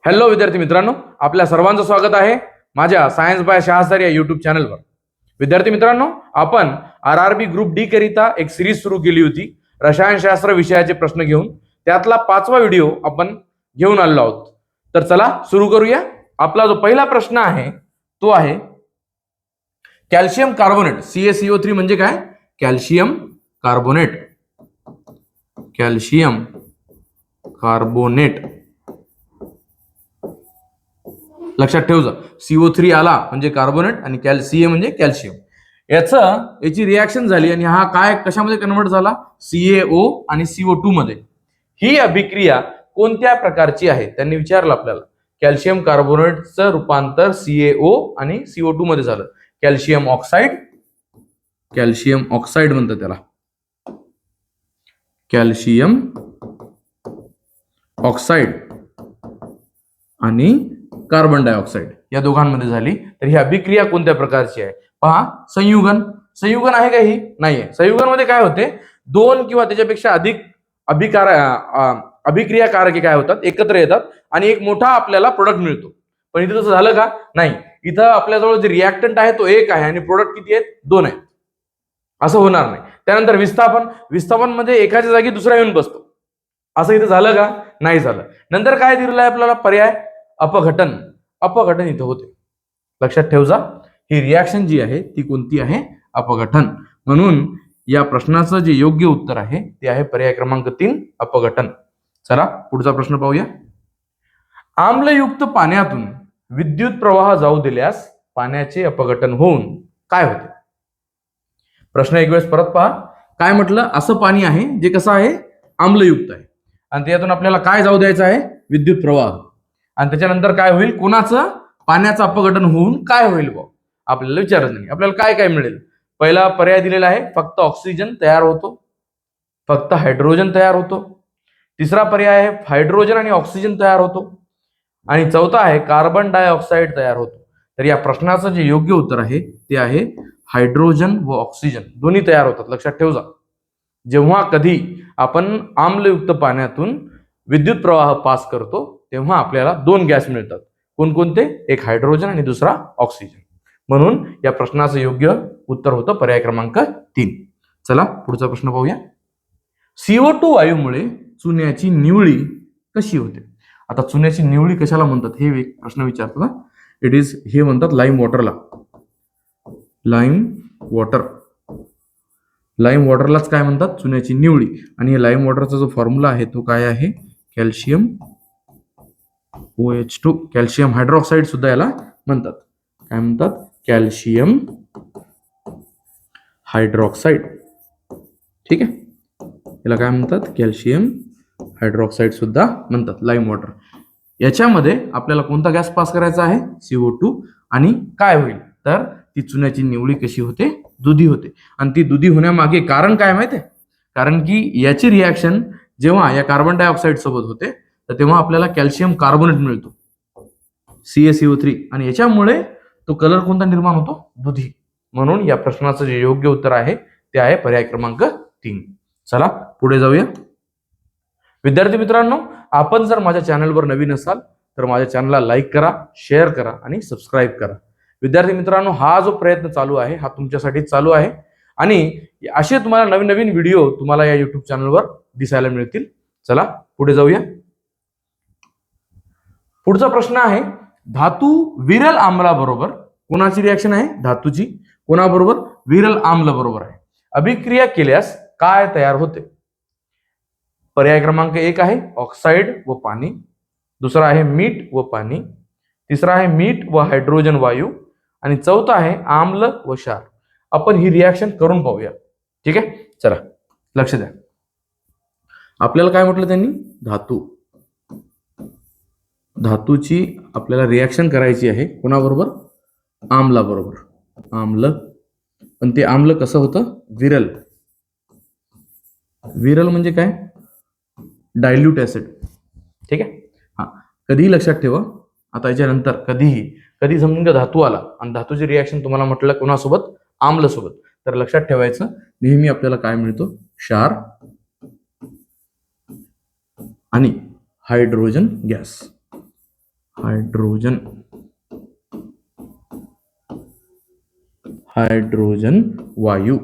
Hello विद्यार्थी मित्रांनो, आपल्या सर्वांचं स्वागत आहे माझ्या सायन्स बाय शहासर या युट्यूब चॅनलवर. विद्यार्थी मित्रांनो, आपण आरआरबी ग्रुप डी करिता एक सिरीज सुरू केली होती रसायनशास्त्र विषयाचे प्रश्न घेऊन. त्यातला 5वा व्हिडिओ आपण घेऊन आलेलो आहोत. तर चला सुरू करूया. आपला जो पहिला प्रश्न आहे तो आहे कॅल्शियम कार्बोनेट CaCO3 म्हणजे काय? Calcium carbonate. कॅल्शियम कार्बोनेट लक्षात ठेवजा. CO3 आला म्हणजे कार्बोनेट आणि Ca म्हणजे कॅल्शियम. याची रिॲक्शन झाली आणि हा काय कशामध्ये कन्वर्ट झाला? CaO आणि CO2 मध्ये. ही अभिक्रिया कोणत्या प्रकारची आहे त्यांनी विचारलं आपल्याला. कॅल्शियम कार्बोनेटचं रूपांतर CaO आणि CO2 मध्ये झालं. कॅल्शियम ऑक्साईड म्हणतात त्याला. कॅल्शियम ऑक्साईड आणि कार्बन डायऑक्साइड या दोघांमध्ये झाली. तर ही अभिक्रिया कोणत्या प्रकारची आहे? पहा, संयुगन आहे का? ही नाहीये. संयुगन मध्ये काय होते? दोन किंवा त्याच्यापेक्षा अधिक अभिक्रियाकारके काय होतात? एकत्र येतात आणि एक मोठा आपल्याला प्रोडक्ट मिळतो. पण इथे तसं झालं का? नाही. इथं आपल्याजवळ जे रिॲक्टंट आहे तो एक आहे आणि प्रोडक्ट किती आहेत? दोन आहेत. असं होणार नाही. त्यानंतर विस्थापन मध्ये एकाच्या जागी दुसरा येऊन बसतो. असं इथं झालं का? नाही झालं. नंतर काय दिलेलं आहे आपल्याला पर्याय? अपघटन इथं होते. लक्षात ठेवजा, ही रिॲक्शन जी आहे ती कोणती आहे? अपघटन. म्हणून या प्रश्नाचं जे योग्य उत्तर आहे ते आहे पर्याय क्रमांक 3, अपघटन. चला पुढचा प्रश्न पाहूया. आम्लयुक्त पाण्यातून विद्युत प्रवाह जाऊ दिल्यास पाण्याचे अपघटन होऊन काय होते? प्रश्न एक वेळेस परत पहा. काय म्हटलं? असं पाणी आहे जे कसं आहे? आम्लयुक्त आहे आणि त्यातून आपल्याला काय जाऊ द्यायचं आहे? विद्युत प्रवाह. आणि त्याच्यानंतर काय होईल? कोणाचं? पाण्याचं अपघटन होऊन काय होईल भाऊ? आपल्याला विचारत नाही. आपल्याला काय काय मिळेल? पहिला पर्याय दिलेला आहे फक्त ऑक्सिजन तयार होतो, फक्त हायड्रोजन तयार होतो. तिसरा पर्याय आहे हायड्रोजन आणि ऑक्सिजन तयार होतो आणि चौथा आहे कार्बन डायऑक्साईड तयार होतो. तर या प्रश्नाचं जे योग्य उत्तर आहे ते आहे हायड्रोजन व ऑक्सिजन दोन्ही तयार होतात. लक्षात ठेवजा. जेव्हा कधी आपण आम्लयुक्त पाण्यातून विद्युत प्रवाह पास करतो तेव्हा आपल्याला दोन गॅस मिळतात. कोणकोणते? एक हायड्रोजन आणि दुसरा ऑक्सिजन. म्हणून या प्रश्नाचं योग्य उत्तर होतं पर्याय क्रमांक 3. चला पुढचा प्रश्न पाहूया. CO2 वायूमुळे चुन्याची निवळी कशी होते? आता चुन्याची निवळी कशाला म्हणतात हे एक प्रश्न विचारतो ना. हे म्हणतात लाईम वॉटरला. लाईम वॉटरलाच काय म्हणतात? चुन्याची निवळी. आणि हे लाईम वॉटरचा जो फॉर्म्युला आहे तो काय आहे? Calcium OH2. कॅल्शियम हायड्रॉक्साईड सुद्धा याला म्हणतात. काय म्हणतात? Calcium hydroxide. ठीक आहे, याला काय म्हणतात? कॅल्शियम हायड्रॉक्साईड सुद्धा म्हणतात, लाईम वॉटर. याच्यामध्ये आपल्याला कोणता गॅस पास करायचा आहे? CO2. आणि काय होईल? तर ती चुन्याची निवळी कशी होते? दुधी होते. आणि ती दुधी होण्यामागे कारण काय माहिती आहे? कारण की याची रिॲक्शन जेव्हा या कार्बन डायऑक्साईड सोबत होते तर तेव्हा आपल्याला कॅल्शियम कार्बोनेट मिळतो CaCO3 आणि याच्यामुळे तो कलर कोणता निर्माण होतो? दुधी. म्हणून या प्रश्नाचं जे योग्य उत्तर आहे ते आहे पर्याय क्रमांक 3. चला पुढे जाऊया. विद्यार्थी मित्रांनो, आपण जर माझ्या चॅनलवर नवीन असाल तर माझ्या चॅनलला लाईक करा, शेअर करा आणि सबस्क्राईब करा. विद्यार्थी मित्रांनो, हा जो प्रयत्न चालू आहे हा तुमच्यासाठी चालू आहे आणि असे तुम्हाला नवीन नवीन व्हिडिओ तुम्हाला या युट्यूब चॅनलवर दिसायला मिळतील. चला पुढे जाऊया. पुढचा प्रश्न आहे धातू विरल आम्लाबरोबर कोणाची रिॲक्शन आहे? धातूची कोणाबरोबर? विरल आम्ल बरोबर आहे. अभिक्रिया केल्यास काय तयार होते? पर्याय क्रमांक 1 आहे ऑक्साईड व पाणी, दुसरा आहे मीठ व पाणी, तिसरा आहे मीठ व हायड्रोजन वायू आणि चौथा आहे आम्ल व क्षार. आपण ही रिॲक्शन करून पाहूया. ठीक आहे, चला लक्ष द्या. आपल्याला काय म्हटलं त्यांनी? धातूची आपल्याला रिॲक्शन करायची आहे कोणाबरोबर? आम्लाबरोबर. आम्ल. पण ते आम्ल कसं होतं? विरल. विरल म्हणजे काय? Dilute acid. ठीक आहे, हा कधीही लक्षात ठेवा. आता याच्यानंतर कधी समजून घ्या धातू आला आणि धातूची रिॲक्शन तुम्हाला म्हटलं कोणासोबत? आम्ल सोबत. तर लक्षात ठेवायचं नेहमी आपल्याला काय मिळतो? क्षार आणि हायड्रोजन गॅस. हायड्रोजन हायड्रोजन वायू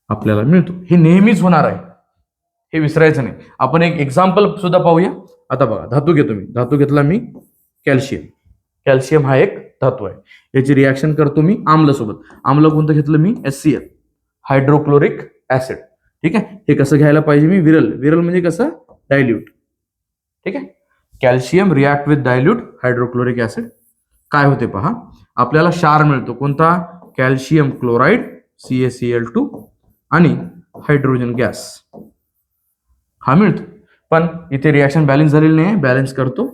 आपल्याला मिळतो. हे नेहमीच होणार आहे, हे विसरायचं नाही. आपण एक एक्झाम्पल सुद्धा पाहूया. आता बघा, धातू घेतो मी, धातू घेतला मी कॅल्शियम. कॅल्शियम हा एक धातू आहे. याची रिॲक्शन करतो मी आम्ल सोबत. आम्ल कोणतं घेतलं मी? HCl, hydrochloric acid. ठीक आहे. हे कसं घ्यायला पाहिजे मी? विरल. विरल म्हणजे कसं? डायल्यूट. ठीक आहे. Calcium react with dilute hydrochloric acid. काय होते पहा, आपल्याला क्षार मिळतो. कोणता? कॅल्शियम क्लोराईड CaCl2 आणि हायड्रोजन गॅस हा मिळतो. पण इथे रिॲक्शन बॅलन्स झालेली नाही. बॅलन्स करतो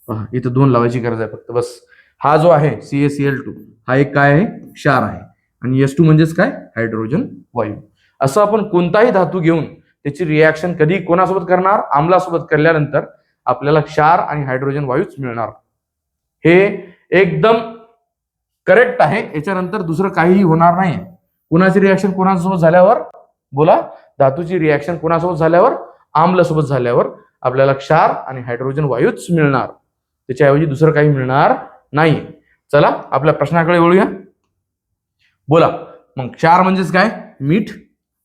पहा, इथे 2 लावायची गरज आहे फक्त, बस. हा जो आहे CaCl2 हा एक काय आहे? क्षार आहे. आणि S2 म्हणजेच काय? हायड्रोजन वायू. असं आपण कोणताही धातू घेऊन त्याची रिॲक्शन कधी कोणासोबत करणार? आम्लासोबत केल्यानंतर आपल्याला क्षार आणि हायड्रोजन वायूच मिळणार. हे एकदम करेक्ट आहे. याच्यानंतर दुसरं काहीही होणार नाही. कुणाची रिॲक्शन कोणासोबत झाल्यावर? बोला. धातूची रिॲक्शन कोणासोबत झाल्यावर? आम्लसोबत झाल्यावर आपल्याला क्षार आणि हायड्रोजन वायूच मिळणार. त्याच्याऐवजी दुसरं काही मिळणार नाही. चला आपल्या प्रश्नाकडे वळूया. बोला मग, क्षार म्हणजेच काय? मीठ.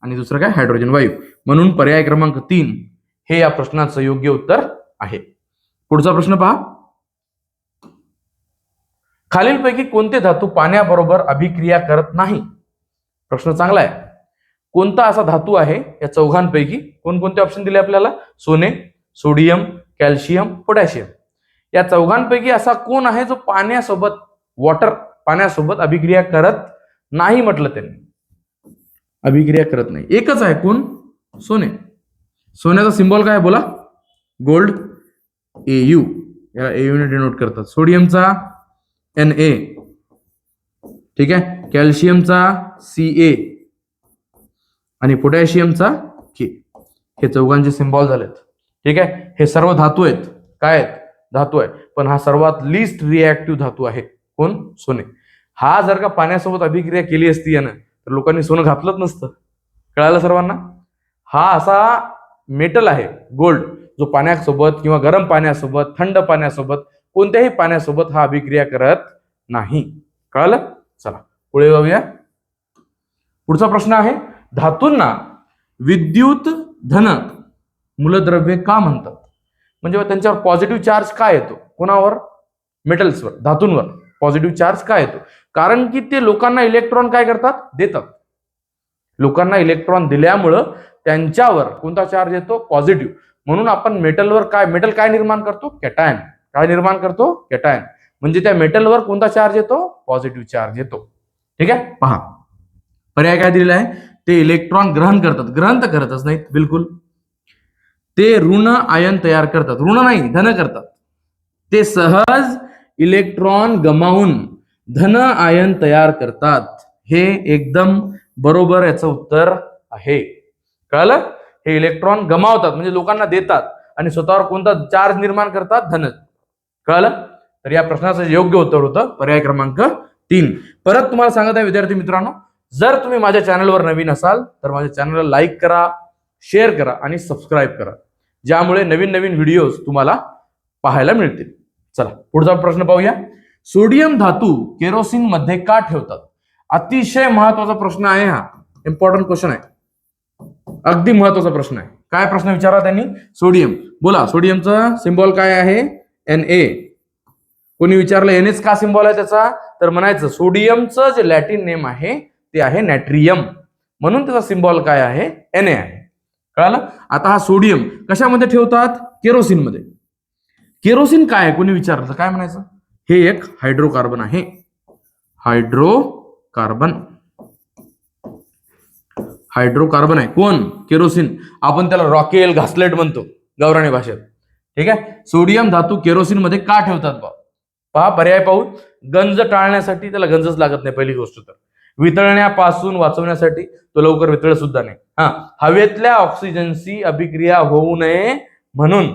आणि दुसरं काय? हायड्रोजन वायू. म्हणून पर्याय क्रमांक 3 हे या प्रश्नाचं योग्य उत्तर आहे. पुढचा प्रश्न पहा. खालीलपैकी कोणते धातू पाण्याबरोबर अभिक्रिया करत नाही? प्रश्न चांगला आहे. कोणता असा धातू आहे या चौघांपैकी? कोणकोणते ऑप्शन दिले आपल्याला? सोने, सोडियम, कॅल्शियम, पोटॅशियम. या चौघांपैकी असा कोण आहे जो पाण्यासोबत अभिक्रिया करत नाही? म्हटलं त्यांनी अभिक्रिया करत नाही. एकच आहे. कोण? सोने. सोन्याचा सिंबॉल काय बोला? Gold, AU. याला AU ने डिनोट करतात. सोडियमचा Na. ठीक आहे. कॅल्शियमचा Ca आणि पोटॅशियमचा K. हे चौघांचे सिंबॉल झालेत. ठीक आहे. हे सर्व धातू आहेत. काय आहेत? धातू आहे. पण हा सर्वात लिस्ट रिॲक्टिव्ह धातू आहे. कोण? सोने. हा जर का पाण्यासोबत अभिक्रिया केली असती यानं तर लोकांनी सोनं घातलंच नसतं. कळालं सर्वांना? हा असा मेटल आहे गोल्ड, जो पाण्यासोबत किंवा गरम पाण्यासोबत, थंड पाण्यासोबत, कोणत्याही पाण्यासोबत हा अभिक्रिया करत नाही. कळालं? चला पुढे जाऊया. पुढचा प्रश्न आहे, धातूंना विद्युत धन मूलद्रव्ये का म्हणतात? म्हणजे त्यांच्यावर पॉझिटिव्ह चार्ज का येतो? कोणावर? मेटल्सवर, धातूंवर पॉझिटिव्ह चार्ज का येतो? कारण की ते लोकांना इलेक्ट्रॉन काय करतात? देतात. लोकांना इलेक्ट्रॉन दिल्यामुळं त्यांच्यावर कोणता चार्ज येतो? पॉझिटिव्ह. म्हणून आपण मेटलवर काय, मेटल काय निर्माण करतो? कॅटायन. काय निर्माण करतो? कॅटायन. म्हणजे त्या मेटलवर कोणता चार्ज येतो? पॉझिटिव्ह चार्ज येतो. ठीक आहे. पहा पर्याय काय दिलेला आहे? ते इलेक्ट्रॉन ग्रहण करतात. ग्रहण तर करतच नाहीत बिलकुल. ते ऋण आयन तयार करतात. ऋण नाही, धन करतात. ते सहज इलेक्ट्रॉन गमावून धन आयन तयार करतात. हे एकदम बरोबर याचं उत्तर आहे. कळलं? हे इलेक्ट्रॉन गमावतात म्हणजे लोकांना देतात आणि स्वतःवर कोणता चार्ज निर्माण करतात? धन. कळलं? तर या प्रश्नाचं योग्य उत्तर होतं पर्याय क्रमांक 3. परत तुम्हाला सांगत आहे विद्यार्थी मित्रांनो, जर तुम्ही माझ्या चॅनलवर नवीन असाल तर माझ्या चॅनलला लाईक करा, शेअर करा आणि सबस्क्राईब करा, ज्यामुळे नवीन नवीन व्हिडिओज तुम्हाला पाहायला मिळतील. चला पुढचा प्रश्न पाहूया. सोडियम धातू केरोसिन मध्ये का ठेवतात? अतिशय महत्वाचा प्रश्न आहे हा. इम्पॉर्टंट क्वेश्चन आहे. अगदी महत्वाचा प्रश्न आहे. काय प्रश्न विचारला त्यांनी? सोडियम. बोला सोडियमचा सिंबॉल काय आहे? Na. कोणी विचारलं एनएच का सिंबॉल आहे त्याचा? तर म्हणायचं सोडियमचं जे लॅटिन नेम आहे ते आहे नॅट्रियम, म्हणून त्याचा सिंबॉल काय आहे? Na आहे. कळालं? आता हा सोडियम कशामध्ये ठेवतात? केरोसिन मध्ये. केरोसिन काय आहे? कोणी विचारलं काय म्हणायचं? हे एक हायड्रोकार्बन आहे. हायड्रोकार्बन. हायड्रोकार्बन आहे. कोण? केरोसिन. आपण त्याला रॉकेल, घासलेट म्हणतो गावरानी भाषेत. ठीक आहे. सोडियम धातू केरोसिन मध्ये का ठेवतात? पहा पर्याय पाहू. गंज टाळण्यासाठी, त्याला गंजच लागत नाही पहिली गोष्ट तर. वितळण्यापासून वाचवण्यासाठी, तो लवकर वितळ सुद्धा नाही. हवेतल्या ऑक्सिजनशी अभिक्रिया होऊ नये म्हणून,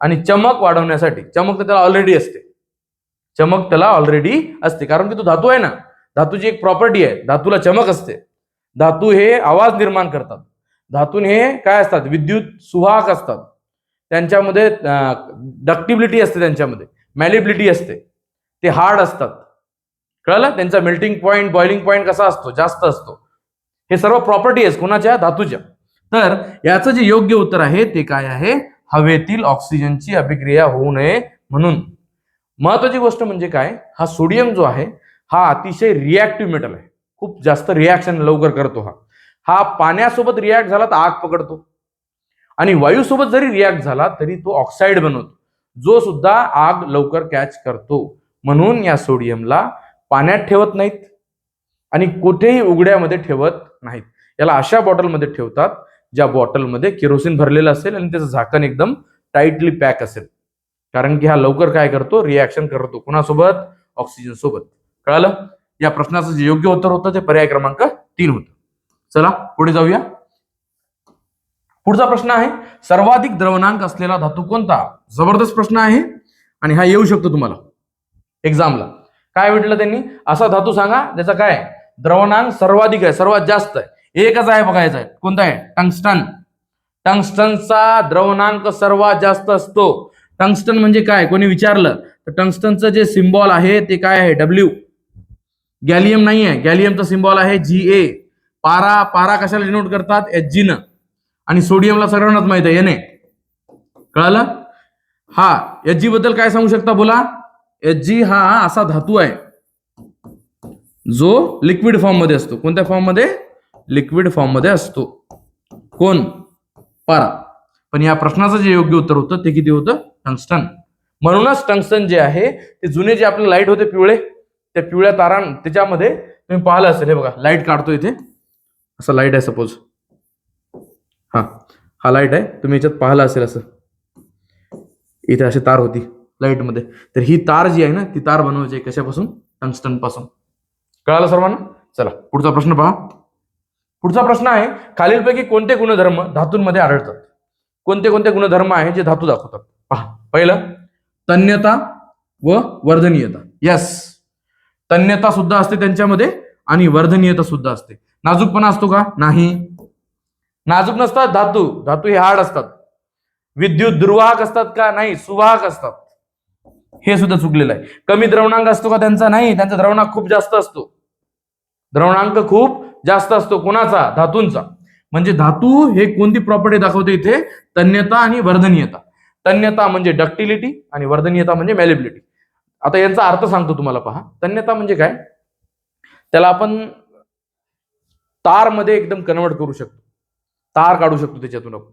आणि चमक वाढवण्यासाठी. चमक तर त्याला ऑलरेडी असते. चमक त्याला ऑलरेडी असते कारण की तो धातू आहे ना. धातूची एक प्रॉपर्टी आहे, धातूला चमक असते. धातू हे आवाज निर्माण करतात. धातू हे काय असतात? विद्युत सुवाहक असतात. त्यांच्यामध्ये डक्टिबिलिटी असते, त्यांच्यामध्ये मॅलिबिलिटी असते, ते हार्ड असतात. कळलं? त्यांचा मेल्टिंग पॉईंट, बॉइलिंग पॉईंट कसा असतो? जास्त असतो. हे सर्व प्रॉपर्टी आहेत कोणाच्या? धातूच्या. तर याचं जे योग्य उत्तर आहे ते काय आहे? हवेतील ऑक्सिजनची अभिक्रिया होऊ नये म्हणून. महत्वाची गोष्ट म्हणजे काय? हा सोडियम जो आहे हा अतिशय रिॲक्टिव्ह मेटल आहे. खूप जास्त रिॲक्शन लवकर करतो. हा पाण्यासोबत रिॲक्ट झाला तर आग पकडतो, आणि वायूसोबत जरी रिॲक्ट झाला तरी तो ऑक्साईड बनवतो, जो सुद्धा आग लवकर कॅच करतो. म्हणून या सोडियमला पाण्यात ठेवत नाहीत आणि कुठेही उघड्यामध्ये ठेवत नाहीत. याला अशा बॉटलमध्ये ठेवतात ज्या बॉटलमध्ये केरोसिन भरलेलं असेल आणि त्याचं झाकण एकदम टाइटली पॅक असेल, कारण की हा लवकर काय करतो? रिॲक्शन करतो. कोणासोबत? ऑक्सिजन सोबत. कळालं? या प्रश्नाचं जे योग्य उत्तर होतं ते पर्याय क्रमांक 3 होतं. चला पुढे जाऊया. पुढचा प्रश्न आहे, सर्वाधिक द्रवणांक असलेला धातू कोणता? जबरदस्त प्रश्न आहे आणि हा येऊ शकतो तुम्हाला एक्झामला. काय म्हटलं त्यांनी? असा धातू सांगा ज्याचा काय द्रवणांक सर्वाधिक आहे, सर्वात जास्त आहे. एकच आहे बघायचा आहे, कोणता आहे? टंगस्टन. टंगस्टनचा द्रवणांक सर्वात जास्त असतो. टंगस्टन म्हणजे काय? कोणी विचारलं तर टंगस्टनचं जे सिम्बॉल आहे ते काय आहे? डब्ल्यू. गॅलियम नाही आहे, गॅलियमचा सिम्बॉल आहे Ga. पारा, पारा कशाला डिनोट करतात? Hg न. आणि सोडियमला सर्वांनाच माहित आहे Na. कळालं? हा Hg बद्दल काय सांगू शकता? बोला. Hg हा असा धातू आहे जो लिक्विड फॉर्म मध्ये असतो. कोणत्या फॉर्म मध्ये? लिक्विड फॉर्म मध्ये असतो. कोण? पारा. पण या प्रश्नाचं जे योग्य उत्तर होतं ते किती होतं? टंगस्टन. म्हणूनच टंगस्टन जे आहे ते जुने जे आपले लाईट होते पिवळे, त्या पिवळ्या तारा त्याच्यामध्ये तुम्ही पाहिलं असेल, हे बघा लाईट काढतो इथे, असं लाईट आहे सपोज, हा लाईट आहे, तुम्ही याच्यात पाहिलं असेल असं इथे अशी तार होती लाईट मध्ये. तर ही तार जी आहे ना ती तार बनवायची आहे कशापासून? टंगस्टन पासून. कळालं सर्वांना? चला पुढचा प्रश्न पहा. पुढचा प्रश्न आहे, खालीलपैकी कोणते गुणधर्म धातूंमध्ये आढळतात? कोणते कोणते गुणधर्म आहे जे धातू दाखवतात? पहा. पहिलं, तन्यता व वर्धनीयता. यस, तन्यता सुद्धा असते त्यांच्यामध्ये आणि वर्धनीयता सुद्धा असते. नाजूकपणा असतो का? नाही, नाजूक नसतात धातू. धातू हे हार्ड असतात. विद्युत दुर्वाहक असतात का? नाही, सुवाहक असतात. हे सुद्धा चुकलेलं आहे. कमी द्रवणांक असतो का त्यांचा? नाही, त्यांचा द्रवणांक खूप जास्त असतो. द्रवणांक खूप जास्त असतो. कोणाचा? धातूंचा. म्हणजे धातू हे कोणती प्रॉपर्टी दाखवते इथे? तन्यता आणि वर्धनीयता. तन्यता म्हणजे डक्टिलिटी आणि वर्धनीयता म्हणजे मॅलिबिलिटी. आता यांचा अर्थ सांगतो तुम्हाला. पहा, तन्यता म्हणजे काय? त्याला आपण तार मध्ये एकदम कन्वर्ट करू शकतो, तार काढू शकतो त्याच्यातून आपण.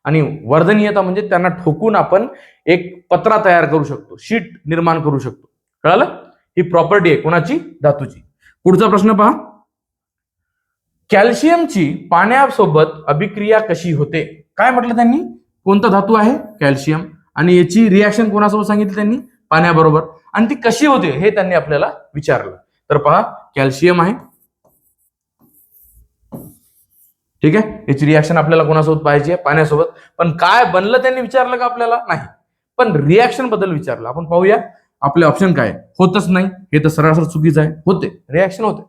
आणि वर्धनीयता म्हणजे त्यांना ठोकून आपण एक पत्रा तयार करू शकतो, शीट निर्माण करू शकतो. कळालं? ही प्रॉपर्टी आहे कोणाची? धातूची. पुढचा प्रश्न पहा, कॅल्शियमची पाण्यासोबत अभिक्रिया कशी होते? काय म्हटलं त्यांनी? कोणता धातू आहे? कॅल्शियम. आणि याची रिॲक्शन कोणासोबत सांगितली त्यांनी? पाण्याबरोबर. आणि ती कशी होते हे त्यांनी आपल्याला विचारलं. तर पहा, कॅल्शियम आहे, ठीक आहे, याची रिॲक्शन आपल्याला कोणासोबत पाहिजे? पाण्यासोबत. पण काय बनलं त्यांनी विचारलं का आपल्याला? नाही, पण रिॲक्शन बद्दल विचारलं. आपण पाहूया आपले ऑप्शन काय. होतच नाही, हे तर सरासर चुकीचं आहे. होते, रिॲक्शन होते,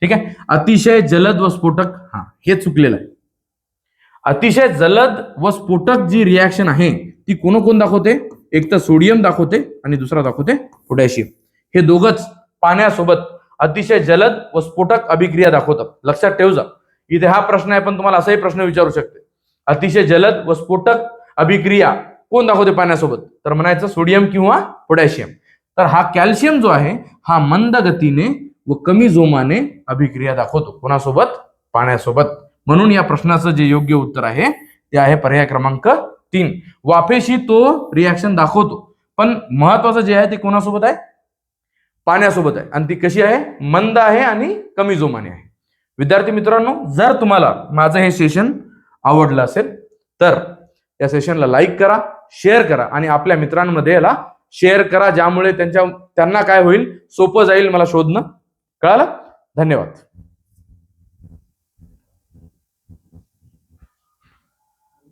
ठीक आहे. अतिशय जलद व स्फोटक, हा हे चुकलेलं आहे. अतिशय जलद व स्फोटक जी रिॲक्शन आहे ती कोण दाखवते? एक तर सोडियम दाखवते आणि दुसरा दाखवते पोटॅशियम. हे दोघच पाण्यासोबत अतिशय जलद व स्फोटक अभिक्रिया दाखवतात. लक्षात ठेव जा, इथे हा प्रश्न आहे पण तुम्हाला असाही प्रश्न विचारू शकते. अतिशय जलद व स्फोटक अभिक्रिया कोण दाखवते पाण्यासोबत? तर म्हणायचं सोडियम किंवा पोटॅशियम. तर हा कॅल्शियम जो आहे हा मंद गतीने व कमी जोमाने अभिक्रिया दाखवतो. कोणासोबत? पाण्यासोबत. म्हणून या प्रश्नाचं जे योग्य उत्तर आहे ते आहे पर्याय क्रमांक 3. वाफेशी तो रिॲक्शन दाखवतो, पण महत्वाचं जे आहे ते कोणासोबत आहे? पाण्यासोबत आहे. आणि ती कशी आहे? मंद आहे आणि कमी जोमाने आहे. विद्यार्थी मित्रांनो, जर तुम्हाला माझं हे सेशन आवडलं असेल तर या सेशनला लाईक करा, शेअर करा आणि आपल्या मित्रांमध्ये याला शेअर करा, ज्यामुळे त्यांना काय होईल? सोपं जाईल मला शोधणं. कळालं? धन्यवाद.